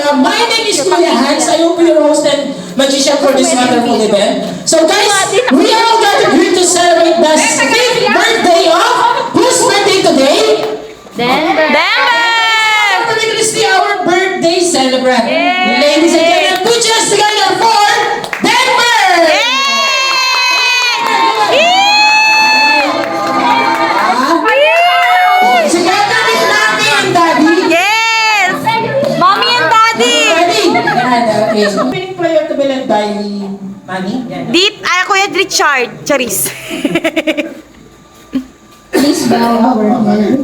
My name is Kuya Hans. I will be your host and magician for this wonderful event. So guys, we are all gathered here to celebrate the 5th birthday of whose birthday today? Denver! Particularly our birthday celebrant. Ladies and gentlemen, put your hands together for Denver! Together with Mommy and Daddy. Yes! Mommy and Daddy! Ready? Yan, okay. So, opening prayer to be led by Manny. Yan. Kuya Richard. Charis. Please bow our head.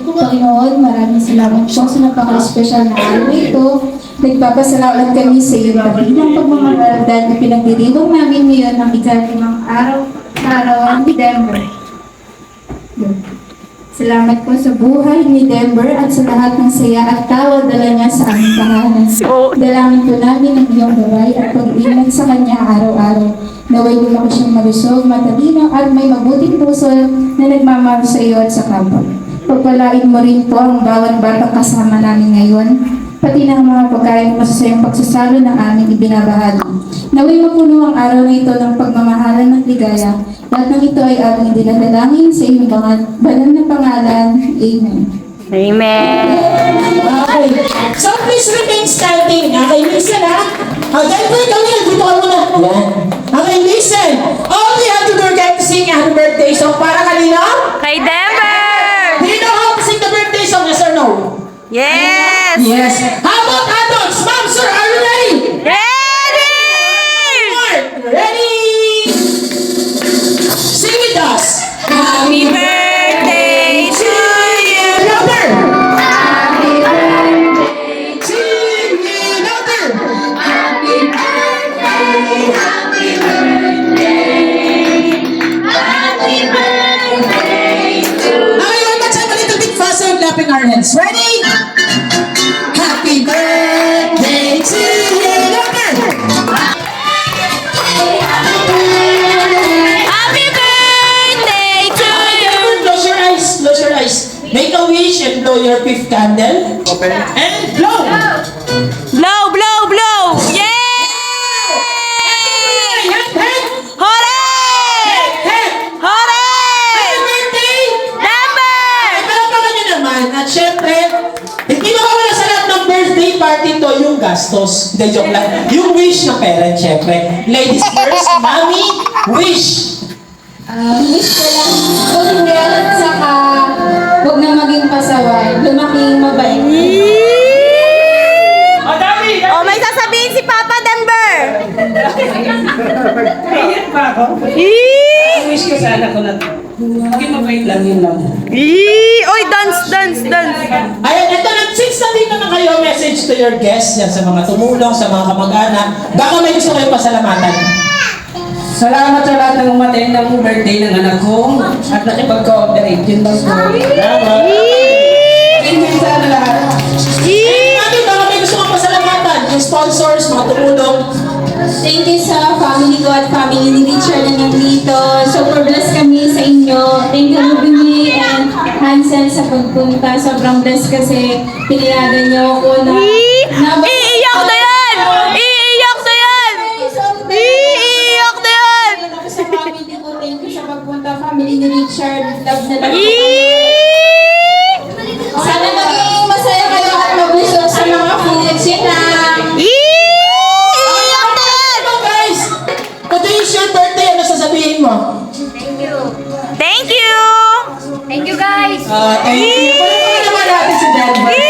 Panginoon, maraming salamat po sa napaka-special na araw ito. Nagpapasalamat kami sa iyo na ng pagmamahal dahil pinagdiriwang namin ngayon ang ikalimang araw ni Denver. Salamat po sa buhay ni Denver at sa lahat ng saya at tawa dala niya sa aming tahanan. Dalangin po namin ang iyong gabay at pag-iingat sa kanya araw-araw. Naway lumaki siyang malusog, matalino at may mabuting puso na nagmamahal sa iyo at sa kapwa. Pagpalain mo rin po ang bawat batang kasama namin ngayon, pati ng mga pagkain masasayang pagsasalo ng aming ibinabahagi. Naway mapuno ang araw na ito ng pagmamahalan at ligaya. Lahat ng ito ay aming dinadalangin sa iyong banal na pangalan. Amen. Amen. Okay. So please remain standing. Okay, listen ha. Denver, kami dito ka muna. Yan. Okay, listen. All we have to do is to sing happy birthday song para kanino? Kay Denver! Do you know how to sing the birthday song? Yes or no? Yes! Yes. How about adults? Mom, sir, are you ready? Ready! Ready? Sing with us. Happy birthday to you! Louder. Happy birthday To you. Louder. Happy birthday, happy birthday, happy birthday to Okay, one more time, a little bit faster, clapping our hands. Ready? Happy birthday to you. Louder. Happy birthday to you! Close your eyes. Close your eyes. Make a wish and blow your 5th candle. Open. And blow. Blow, blow, blow! Yay! Head, head. Hooray! Head. Hooray! Happy birthday. Denver! Palakpakan niyo naman. At syempre, hindi makawala sa lahat ng birthday party to yung gastos. Hindi, joke lang. Yung wish ng parent, syempre. Ladies first, Mommy, wish. Wish ko lang, kung meron saka, huwag na maging pasaway, lumaking mabait. Oh, may sasabihin si Papa Denver! Iyan pa ako. Eee! Wish ko sana ko na maging mabait lang yun lang. Eee! Oy, dance, dance, dance! Ayan, ito na, since nandito na kayo, message to your guests, yan, sa mga tumulong, sa mga kamag-anak, baka may gusto kayo pasalamatan. Salamat sa lahat ng umaten ng birthday ng anak ko at nakipag-cooperate. Yun lang po. Salamat. Enjoy sana lahat. Eee! Mami, baka may gusto kang pasalamatan, yung sponsors, mga tumulong. Thank you sa family ko at family ni Richard na nandito. Super blessed kami sa inyo. Thank you Ruby and Hansel sa pagpunta. Sobrang blessed kasi pinayagan niyo ako na... Iiyak na yan! Iiyak na yan! Iiyak na yan! Ako sa family ko, thank you sa pagpunta. Family ni Richard, love na love ko. Eee! Sana maging masaya kayo at mabusog sa mga foods yun na. Iiyak na yan! Ano guys? Today is your birthday, ano sasabihin mo? Thank you! Thank you guys! Thank you. Pwede naman natin si Denver.